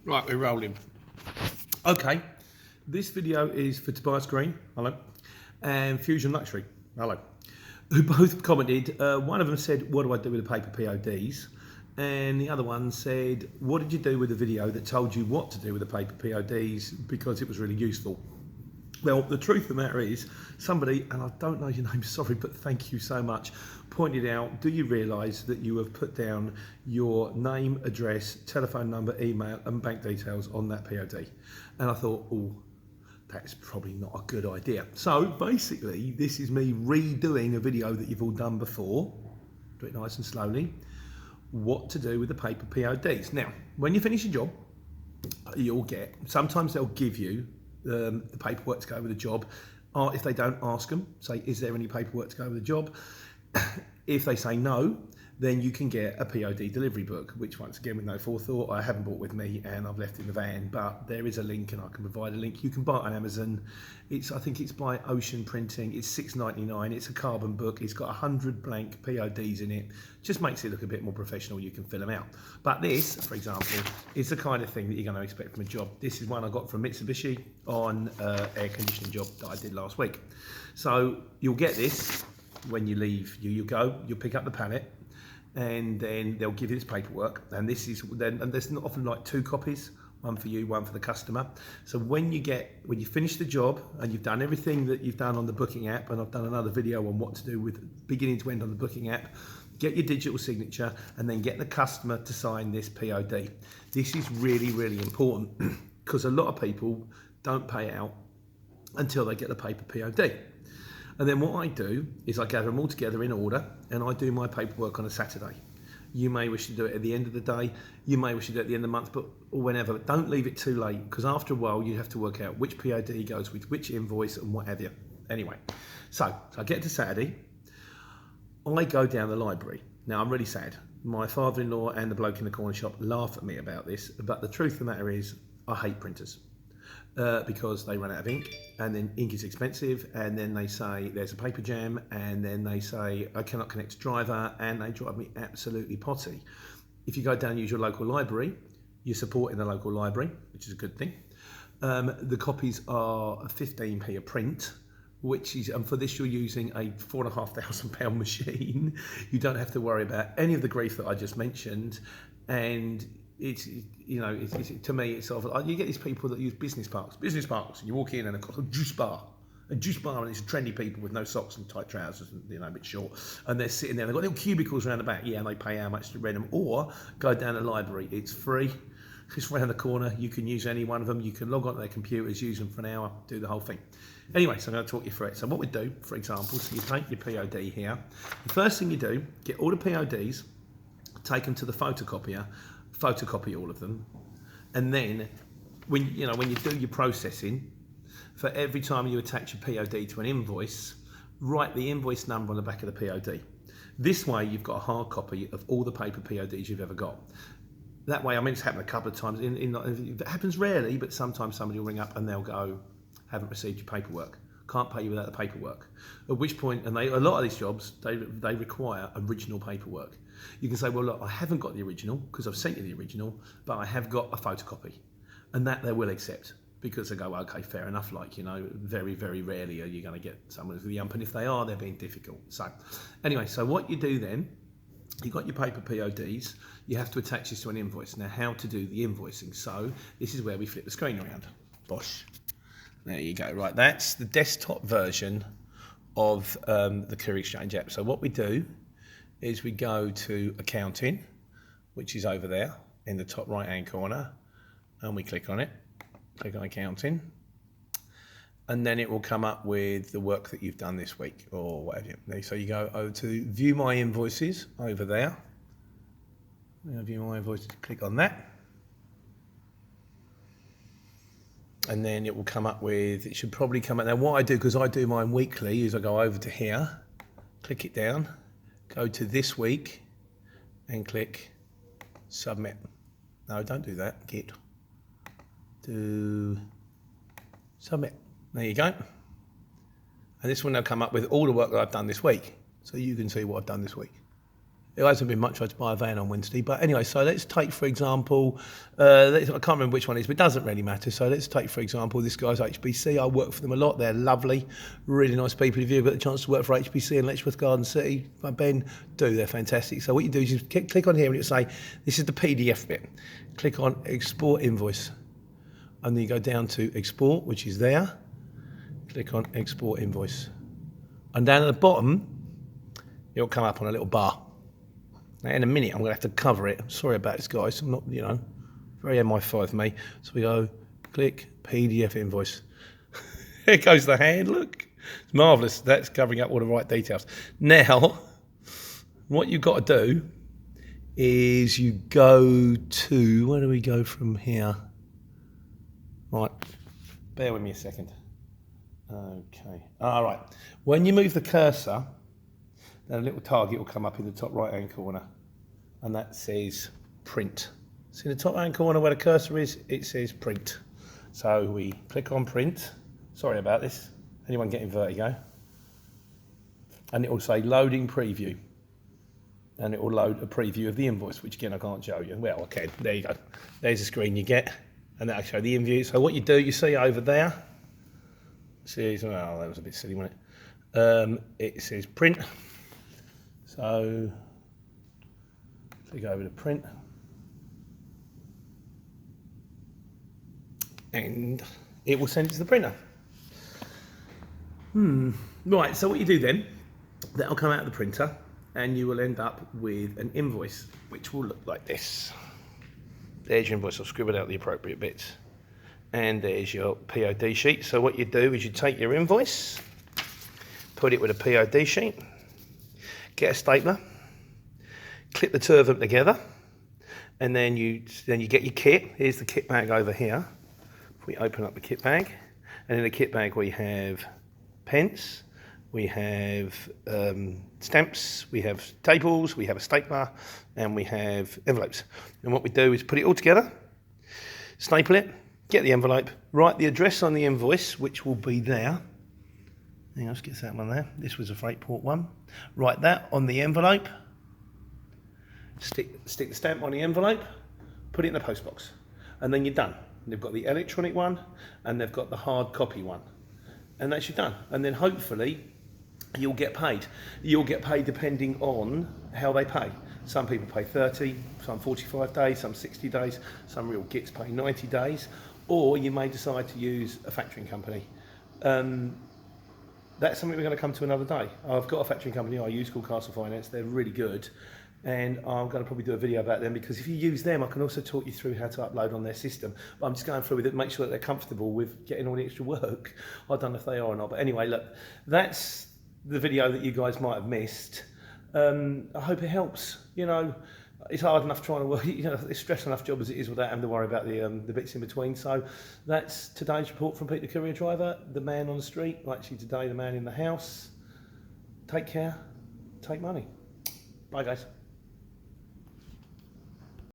Right, we're rolling. Okay, this video is for Tobias Green, hello, and Fusion Luxury, hello, who both commented. One of them said, what do I do with the paper PODs? And the other one said, what did you do with the video that told you what to do with the paper PODs because it was really useful? Well, the truth of the matter is, somebody, and I don't know your name, sorry, but thank you so much, pointed out, do you realise that you have put down your name, address, telephone number, email and bank details on that POD? And I thought, oh, that's probably not a good idea. So basically, this is me redoing a video that you've all done before. Do it nice and slowly. What to do with the paper PODs. Now, when you finish your job, you'll get, sometimes they'll give you the paperwork to go with the job. Or if they don't, ask them, say, is there any paperwork to go with the job? If they say no, then you can get a POD delivery book, which once again, with no forethought, I haven't brought with me and I've left in the van, but there is a link and I can provide a link. You can buy it on Amazon. I think it's by Ocean Printing. It's $6.99. It's a carbon book. It's got 100 blank PODs in it. Just makes it look a bit more professional. You can fill them out. But this, for example, is the kind of thing that you're going to expect from a job. This is one I got from Mitsubishi on air conditioning job that I did last week. So you'll get this when you leave. You'll pick up the pallet, and then they'll give you this paperwork, and this is then, and there's often like 2 copies, one for you, one for the customer. So when you finish the job and you've done everything that you've done on the booking app, and I've done another video on what to do with beginning to end on the booking app, get your digital signature and then get the customer to sign this POD. This is really, really important because a lot of people don't pay out until they get the paper POD. And then what I do is I gather them all together in order and I do my paperwork on a Saturday. You may wish to do it at the end of the day, you may wish to do it at the end of the month, or whenever. But don't leave it too late, because after a while you have to work out which POD goes with which invoice and what have you. Anyway, so I get to Saturday, I go down the library. Now I'm really sad. My father-in-law and the bloke in the corner shop laugh at me about this, but the truth of the matter is I hate printers. Because they run out of ink, and then ink is expensive, and then they say there's a paper jam, and then they say I cannot connect to driver, and they drive me absolutely potty. If you go down and use your local library, you're supporting the local library, which is a good thing. The copies are 15p a print, which is, and for this you're using a £4,500 machine. You don't have to worry about any of the grief that I just mentioned, and it's to me, it's sort of, you get these people that use business parks, and you walk in and they've got a juice bar, and it's trendy people with no socks and tight trousers and a bit short, and they're sitting there, they've got little cubicles around the back, and they pay how much to rent them, or go down the library, it's free, it's around the corner, you can use any one of them, you can log onto their computers, use them for an hour, do the whole thing. Anyway, so I'm going to talk you through it. So what we do, for example, so you take your POD here, the first thing you do, get all the PODs, take them to the photocopier, photocopy all of them, and then when you do your processing, for every time you attach your POD to an invoice, write the invoice number on the back of the POD. This way you've got a hard copy of all the paper PODs you've ever got. That way, I mean, it's happened a couple of times, it happens rarely, but sometimes somebody will ring up and they'll go, haven't received your paperwork, can't pay you without the paperwork. At which point, and a lot of these jobs, they require original paperwork. You can say, well, look, I haven't got the original because I've sent you the original, but I have got a photocopy. And that they will accept, because they go, okay, fair enough, very, very rarely are you going to get someone with the ump, and if they are, they're being difficult. So anyway, so what you do then, you've got your paper PODs, you have to attach this to an invoice. Now, how to do the invoicing. So this is where we flip the screen around. Bosh. There you go. Right, that's the desktop version of the Career Exchange app. So what we do is we go to accounting, which is over there in the top right hand corner, and we click on it, click on accounting, and then it will come up with the work that you've done this week or whatever. So you go over to view my invoices over there, view my invoices, click on that, and then it will come up with, it should probably come up. Now what I do, because I do mine weekly, is I go over to here, click it down, go to this week and click submit. No, don't do that, do submit. There you go. And this will now come up with all the work that I've done this week. So you can see what I've done this week. It hasn't been much. I had to buy a van on Wednesday. But anyway, so let's take, for example, I can't remember which one it is, but it doesn't really matter. So let's take, for example, this guy's HBC. I work for them a lot. They're lovely, really nice people. If you've got the chance to work for HBC in Letchworth Garden City, Ben, do. They're fantastic. So what you do is you click on here and it'll say, this is the PDF bit. Click on Export Invoice. And then you go down to Export, which is there. Click on Export Invoice. And down at the bottom, it'll come up on a little bar. Now, in a minute, I'm going to have to cover it. I'm sorry about this, guys. I'm not, very MI5 me. So we go, click PDF invoice. Here goes the hand, look. It's marvellous. That's covering up all the right details. Now, what you've got to do is you go to, where do we go from here? Right, bear with me a second. Okay, all right. When you move the cursor, then a little target will come up in the top right-hand corner, and that says print. See the top right-hand corner where the cursor is? It says print. So we click on print. Sorry about this. Anyone getting vertigo? And it will say loading preview. And it will load a preview of the invoice, which again I can't show you. Well, I can. There you go. There's the screen you get, and that'll show the invoice. So what you do, you see over there. See, oh, that was a bit silly, wasn't it? It says print. So, click over to print, and it will send it to the printer. Right, so what you do then, that'll come out of the printer, and you will end up with an invoice, which will look like this. There's your invoice. I'll scribble out the appropriate bits. And there's your POD sheet. So what you do is you take your invoice, put it with a POD sheet, get a stapler, clip the two of them together, and then you get your kit. Here's the kit bag over here. If we open up the kit bag, and in the kit bag we have pens, we have stamps, we have staples, we have a stapler, and we have envelopes. And what we do is put it all together, staple it, get the envelope, write the address on the invoice, which will be there. Hang on, let's get that one there. This was a Freightport one. Write that on the envelope. Stick the stamp on the envelope. Put it in the post box, and then you're done. They've got the electronic one, and they've got the hard copy one, and that's you done. And then hopefully you'll get paid. You'll get paid depending on how they pay. Some people pay 30, some 45 days, some 60 days, some real gits pay 90 days, or you may decide to use a factoring company. That's something we're going to come to another day. I've got a factoring company I use called Castle Finance. They're really good, and I'm going to probably do a video about them, because if you use them, I can also talk you through how to upload on their system. But I'm just going through with it, make sure that they're comfortable with getting all the extra work. I don't know if they are or not, but anyway, look, that's the video that you guys might have missed. I hope it helps. It's hard enough trying to work, it's a stressful enough job as it is without having to worry about the bits in between. So that's today's report from Pete the courier driver, the man on the street, well, actually today the man in the house. Take care, take money. Bye guys.